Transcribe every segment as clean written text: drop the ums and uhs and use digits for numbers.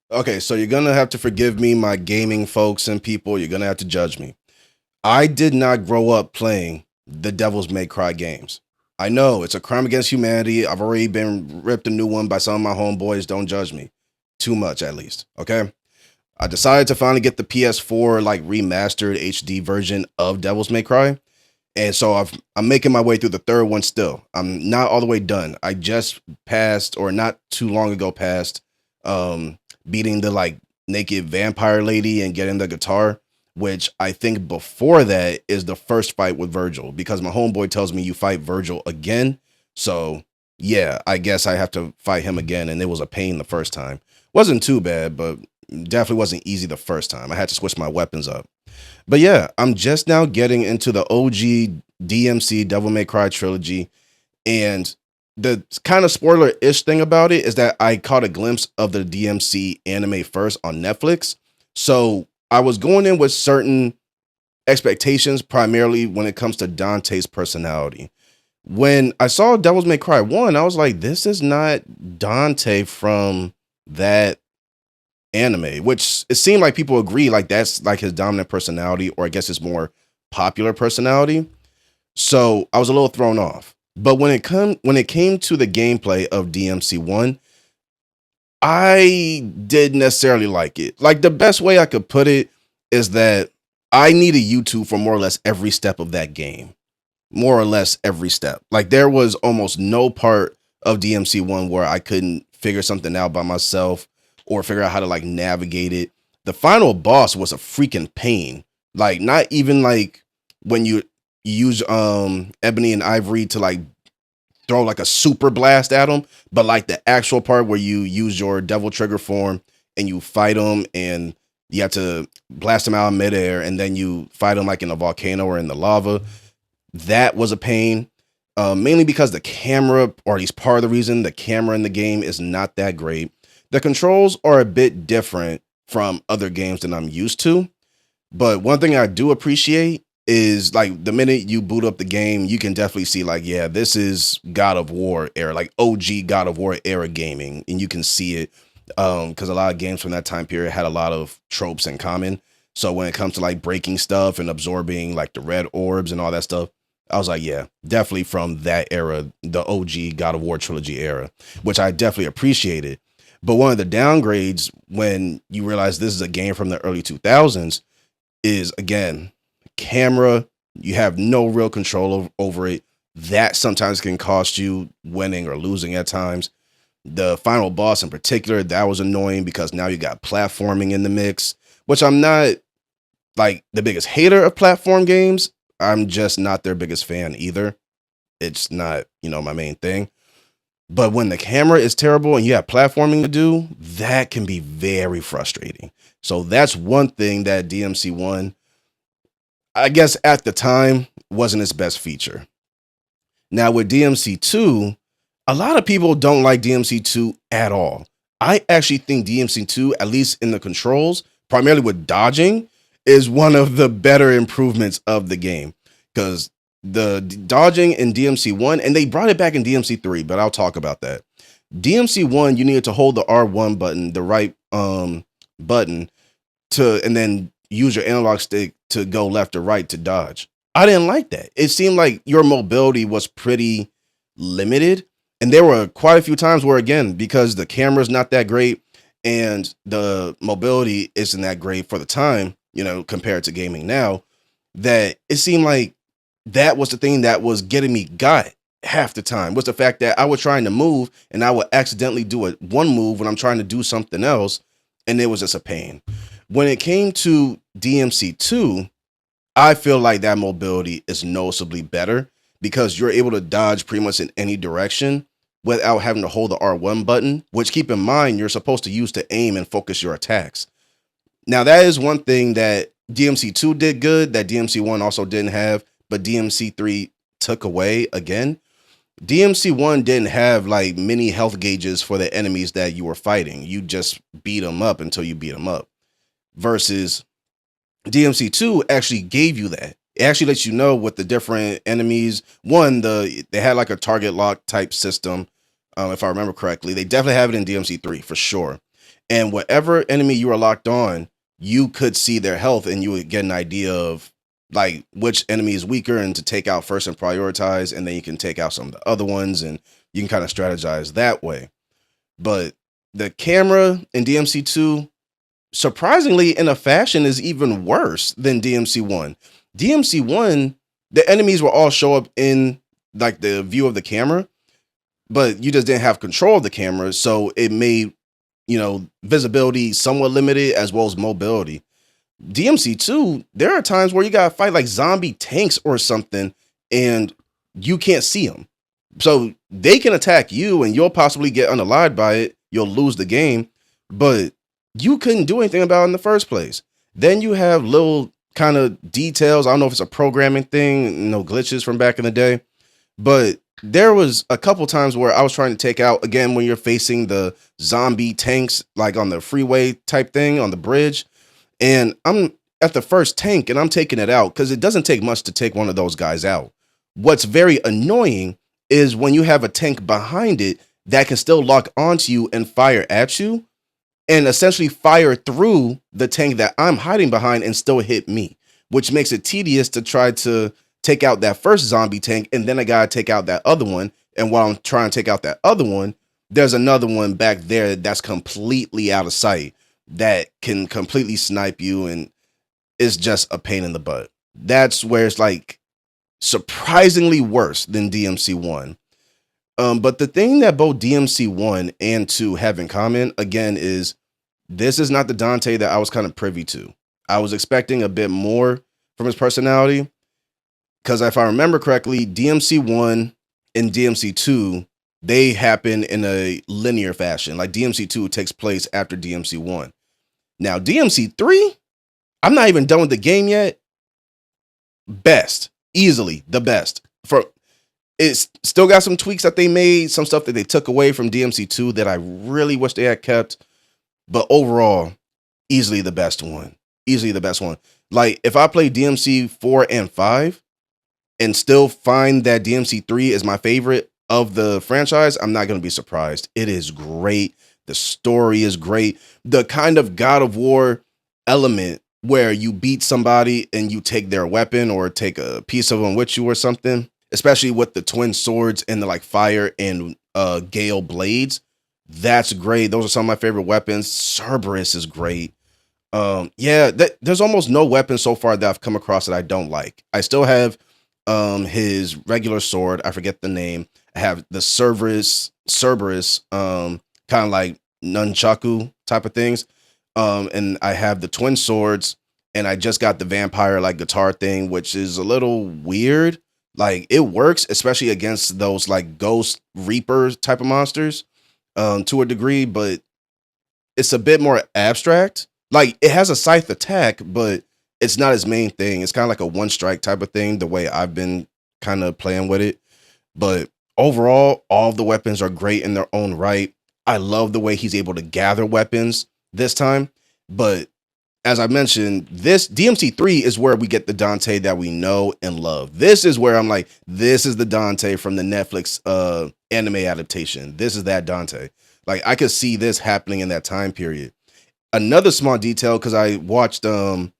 Okay, so you're gonna have to forgive me, my gaming folks and people. You're gonna have to judge me. I did not grow up playing the Devil's May Cry games. I know it's a crime against humanity. I've already been ripped a new one by some of my homeboys. Don't judge me. Too much, at least. Okay. I decided to finally get the PS4 like remastered HD version of Devil's May Cry. And so I'm making my way through the third one still. I'm not all the way done. I just passed, or not too long ago passed, um, beating the like naked vampire lady and getting the guitar, which I think before that is the first fight with Virgil, because my homeboy tells me you fight Virgil again. So yeah, I guess I have to fight him again, and it was a pain the first time. Wasn't too bad, but definitely wasn't easy the first time. I had to switch my weapons up. But yeah, I'm just now getting into the OG DmC Devil May Cry trilogy. And the kind of spoiler ish thing about it is that I caught a glimpse of the DmC anime first on Netflix. So I was going in with certain expectations, primarily when it comes to Dante's personality. When I saw Devil's May Cry 1, I was like, this is not Dante from that anime, which it seemed like people agree like that's like his dominant personality, or I guess his more popular personality. So I was a little thrown off. But when it came to the gameplay of DMC one, I didn't necessarily like it. Like the best way I could put it is that I needed YouTube for more or less every step of that game. More or less every step. Like there was almost no part of DMC one where I couldn't figure something out by myself or figure out how to like navigate it. The final boss was a freaking pain. Like not even like when you use Ebony and Ivory to like throw like a super blast at them, but like the actual part where you use your devil trigger form and you fight them, and you have to blast them out in midair, and then you fight them like in a volcano or in the lava. That was a pain. Mainly because the camera, or at least part of the reason the camera in the game is not that great. The controls are a bit different from other games that I'm used to. But one thing I do appreciate is like the minute you boot up the game, you can definitely see like, yeah, this is God of War era, like OG God of War era gaming, and you can see it because a lot of games from that time period had a lot of tropes in common. So when it comes to like breaking stuff and absorbing like the red orbs and all that stuff, I was like, yeah, definitely from that era, the OG God of War trilogy era, which I definitely appreciated. But one of the downgrades when you realize this is a game from the early 2000s is again camera. You have no real control over it. That sometimes can cost you winning or losing at times. The final boss in particular, that was annoying because now you got platforming in the mix, which I'm not like the biggest hater of platform games. I'm just not their biggest fan either. It's not, my main thing. But when the camera is terrible and you have platforming to do, that can be very frustrating. So that's one thing that DMC1, I guess at the time, wasn't its best feature. Now with DMC2, a lot of people don't like DMC2 at all. I actually think DMC2, at least in the controls, primarily with dodging, is one of the better improvements of the game. Because the dodging in DMC1, and they brought it back in DMC3, but I'll talk about that. DMC1, you needed to hold the R1 button, the right button, and then use your analog stick to go left or right to dodge. I didn't like that. It seemed like your mobility was pretty limited. And there were quite a few times where, again, because the camera's not that great and the mobility isn't that great for the time, compared to gaming now, that it seemed like that was the thing that was getting me got half the time, was the fact that I was trying to move and I would accidentally do one move when I'm trying to do something else. And it was just a pain. When it came to DMC2, I feel like that mobility is noticeably better because you're able to dodge pretty much in any direction without having to hold the R1 button, which keep in mind you're supposed to use to aim and focus your attacks. Now, that is one thing that DMC2 did good that DMC1 also didn't have, but DMC3 took away again. DMC1 didn't have like many health gauges for the enemies that you were fighting. You just beat them up until you beat them up. Versus DMC2 actually gave you that. It actually lets you know what the different enemies. One, they had like a target lock type system, if I remember correctly. They definitely have it in DMC3 for sure. And whatever enemy you were locked on, you could see their health and you would get an idea of like which enemy is weaker and to take out first and prioritize, and then you can take out some of the other ones and you can kind of strategize that way. But the camera in DMC2, surprisingly, in a fashion, is even worse than DMC1. DMC1, the enemies will all show up in like the view of the camera, but you just didn't have control of the camera, so it made visibility somewhat limited as well as mobility. DMC2, there are times where you gotta fight like zombie tanks or something, and you can't see them. So they can attack you, and you'll possibly get unalived by it. You'll lose the game, but you couldn't do anything about it in the first place. Then you have little kind of details. I don't know if it's a programming thing, glitches from back in the day, but there was a couple times where I was trying to take out, again, when you're facing the zombie tanks, like on the freeway type thing on the bridge, and I'm at the first tank and I'm taking it out because it doesn't take much to take one of those guys out. What's very annoying is when you have a tank behind it that can still lock onto you and fire at you and essentially fire through the tank that I'm hiding behind and still hit me, which makes it tedious to try to take out that first zombie tank, and then I gotta take out that other one. And while I'm trying to take out that other one, there's another one back there that's completely out of sight that can completely snipe you, and it's just a pain in the butt. That's where it's like surprisingly worse than DMC1. But the thing that both DMC1 and 2 have in common, again, is this is not the Dante that I was kind of privy to. I was expecting a bit more from his personality, because if I remember correctly, DMC1 and DMC2, they happen in a linear fashion. Like DMC2 takes place after DMC1. Now, DMC3, I'm not even done with the game yet. Best. Easily the best. It's still got some tweaks that they made, some stuff that they took away from DMC2 that I really wish they had kept. But overall, easily the best one. Easily the best one. Like, if I play DMC 4 and 5 and still find that DMC 3 is my favorite of the franchise, I'm not going to be surprised. It is great. The story is great. The kind of God of War element where you beat somebody and you take their weapon or take a piece of them with you or something, especially with the twin swords and the like fire and gale blades. That's great. Those are some of my favorite weapons. Cerberus is great. There's almost no weapon so far that I've come across that I don't like. I still have his regular sword. I forget the name. I have the Cerberus, kind of like nunchaku type of things. And I have the twin swords, and I just got the vampire like guitar thing, which is a little weird. Like, it works, especially against those like ghost reaper type of monsters, to a degree, but it's a bit more abstract. Like, it has a scythe attack, but it's not his main thing. It's kind of like a one strike type of thing, the way I've been kind of playing with it. But overall, all of the weapons are great in their own right. I love the way he's able to gather weapons this time. But as I mentioned, this DMC3 is where we get the Dante that we know and love. This is where I'm like, this is the Dante from the Netflix anime adaptation. This is that Dante. Like, I could see this happening in that time period. Another small detail, because I watched the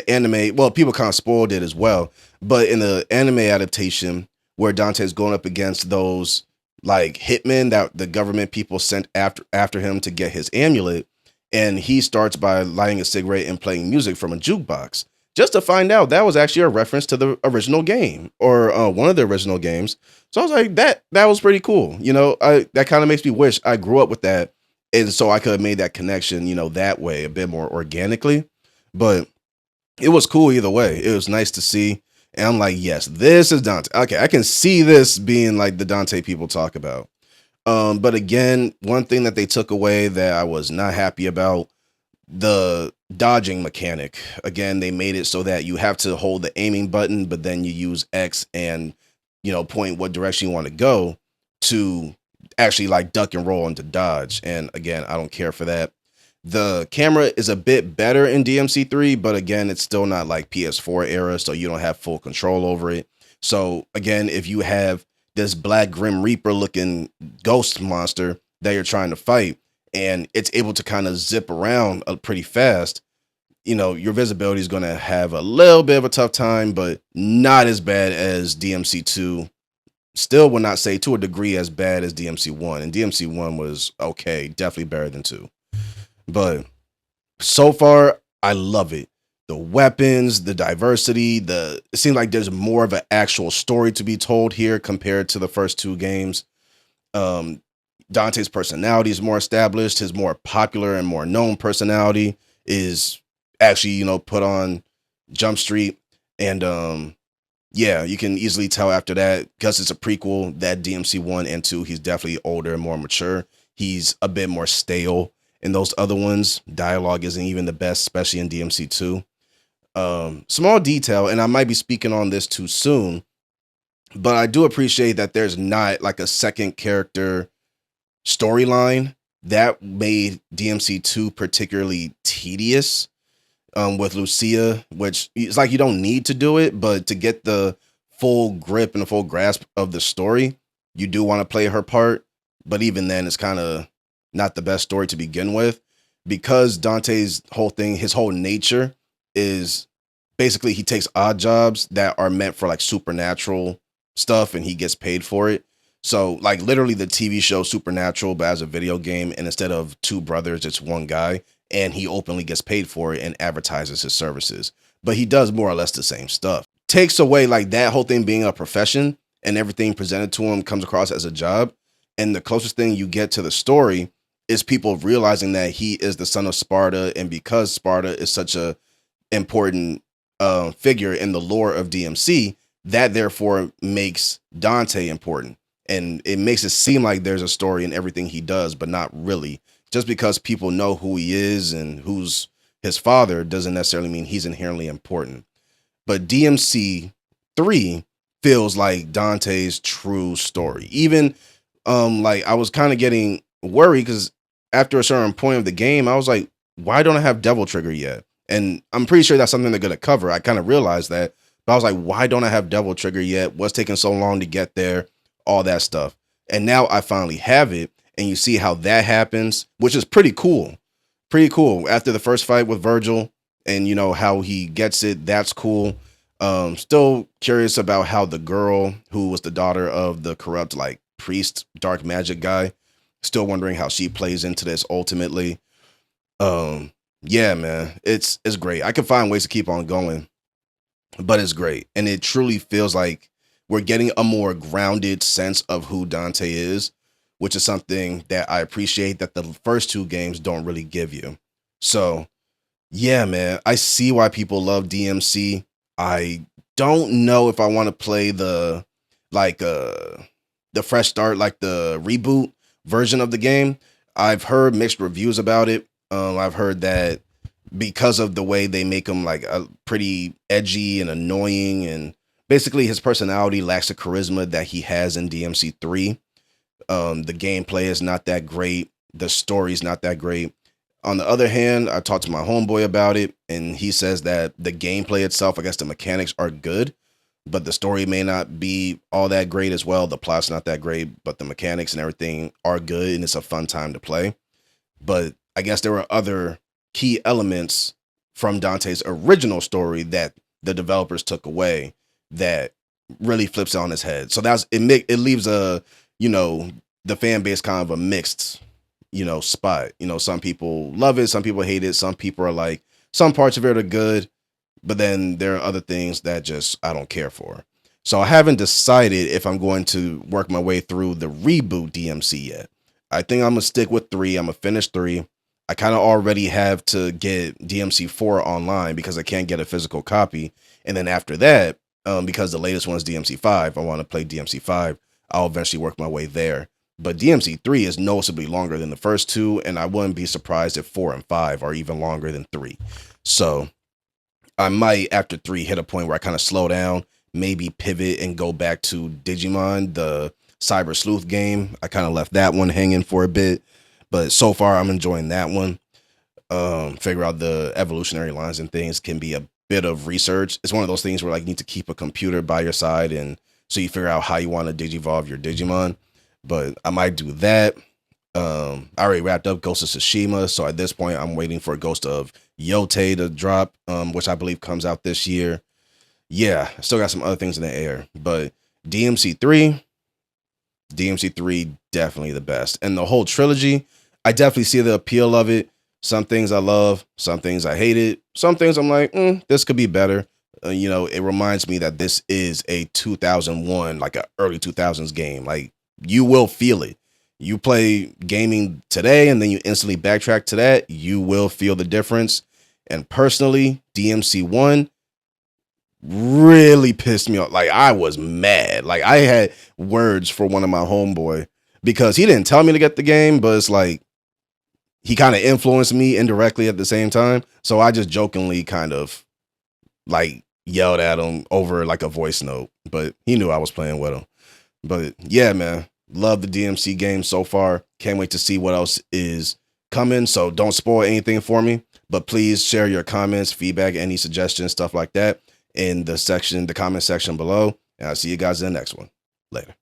anime, well, people kind of spoiled it as well, but in the anime adaptation where Dante's going up against those like hitmen that the government people sent after him to get his amulet, and he starts by lighting a cigarette and playing music from a jukebox, just to find out that was actually a reference to the original game, or one of the original games. So I was like, that was pretty cool. That kind of makes me wish I grew up with that, and so I could have made that connection, that way, a bit more organically. But it was cool either way. It was nice to see. And I'm like, yes, this is Dante. Okay, I can see this being like the Dante people talk about. But again, one thing that they took away that I was not happy about, the dodging mechanic. Again, they made it so that you have to hold the aiming button, but then you use X and, point what direction you want to go to actually like duck and roll and to dodge. And again, I don't care for that. The camera is a bit better in DMC3, but again, it's still not like PS4 era, so you don't have full control over it. So again, if you have this Black Grim Reaper looking ghost monster that you're trying to fight, and it's able to kind of zip around pretty fast, your visibility is going to have a little bit of a tough time, but not as bad as DMC2. Still would not say to a degree as bad as DMC1. And DMC1 was okay, definitely better than 2. But so far, I love it. The weapons, the diversity, it seems like there's more of an actual story to be told here compared to the first 2 games. Dante's personality is more established. His more popular and more known personality is actually, put on Jump Street. And yeah, you can easily tell after that, because it's a prequel, that DMC 1 and 2, he's definitely older and more mature. He's a bit more stale in those other ones. Dialogue isn't even the best, especially in DMC 2. Small detail, and I might be speaking on this too soon, but I do appreciate that there's not like a second character storyline. That made DMC 2 particularly tedious. With Lucia, which it's like you don't need to do it, but to get the full grip and the full grasp of the story, you do want to play her part. But even then, it's kind of not the best story to begin with, because Dante's whole thing, his whole nature is basically he takes odd jobs that are meant for like supernatural stuff, and he gets paid for it. So like literally the TV show Supernatural, but as a video game, and instead of 2 brothers, it's 1 guy. And he openly gets paid for it and advertises his services. But he does more or less the same stuff. Takes away like that whole thing being a profession, and everything presented to him comes across as a job. And the closest thing you get to the story is people realizing that he is the son of Sparta. And because Sparta is such a important figure in the lore of DMC, that therefore makes Dante important. And it makes it seem like there's a story in everything he does, but not really. Just because people know who he is and who's his father doesn't necessarily mean he's inherently important. But DMC 3 feels like Dante's true story. Even like I was kind of getting worried, because after a certain point of the game, I was like, why don't I have Devil Trigger yet? And I'm pretty sure that's something they're going to cover. I kind of realized that, but I was like, why don't I have Devil Trigger yet? What's taking so long to get there? All that stuff. And now I finally have it. And you see how that happens, which is pretty cool. Pretty cool. After the first fight with Virgil, and how he gets it, that's cool. Still curious about how the girl who was the daughter of the corrupt like priest, dark magic guy, still wondering how she plays into this ultimately. Yeah, man, it's great. I can find ways to keep on going, but it's great. And it truly feels like we're getting a more grounded sense of who Dante is, which is something that I appreciate that the first 2 games don't really give you. So, yeah, man, I see why people love DMC. I don't know if I want to play the fresh start, like the reboot version of the game. I've heard mixed reviews about it. I've heard that because of the way they make him like a pretty edgy and annoying, and basically his personality lacks the charisma that he has in DMC 3. The gameplay is not that great. The story's not that great. On the other hand, I talked to my homeboy about it, and he says that the gameplay itself, I guess the mechanics are good, but the story may not be all that great as well. The plot's not that great, but the mechanics and everything are good, and it's a fun time to play. But I guess there were other key elements from Dante's original story that the developers took away that really flips it on its head. So it leaves the fan base kind of a mixed, spot. Some people love it, some people hate it, some people are like, some parts of it are good, but then there are other things that just I don't care for. So I haven't decided if I'm going to work my way through the reboot DMC yet. I think I'm gonna stick with 3. I'm gonna finish 3. I kind of already have to get DMC 4 online because I can't get a physical copy. And then after that, because the latest one is DMC 5, I want to play DMC 5. I'll eventually work my way there. But DMC 3 is noticeably longer than the first 2, and I wouldn't be surprised if 4 and 5 are even longer than 3. So I might, after 3, hit a point where I kind of slow down, maybe pivot and go back to Digimon, the Cyber Sleuth game. I kind of left that one hanging for a bit, but so far I'm enjoying that one. Figure out the evolutionary lines and things can be a bit of research. It's one of those things where like you need to keep a computer by your side, and so you figure out how you want to digivolve your Digimon. But I might do that. I already wrapped up Ghost of Tsushima, so at this point, I'm waiting for Ghost of Yote to drop, which I believe comes out this year. Yeah, I still got some other things in the air, but DMC 3, DMC 3 definitely the best. And the whole trilogy, I definitely see the appeal of it. Some things I love, some things I hated, some things I'm like, this could be better. You know, it reminds me that this is a 2001, like a early 2000s game. Like, you will feel it. You play gaming today and then you instantly backtrack to that, you will feel the difference. And personally, DMC 1 really pissed me off. Like, I was mad. Like, I had words for one of my homeboy because he didn't tell me to get the game, but it's like he kind of influenced me indirectly at the same time. So I just jokingly kind of like yelled at him over like a voice note, but he knew I was playing with him. But yeah, man, love the DMC game so far. Can't wait to see what else is coming. So don't spoil anything for me, but please share your comments, feedback, any suggestions, stuff like that in the comment section below. And I'll see you guys in the next one. Later.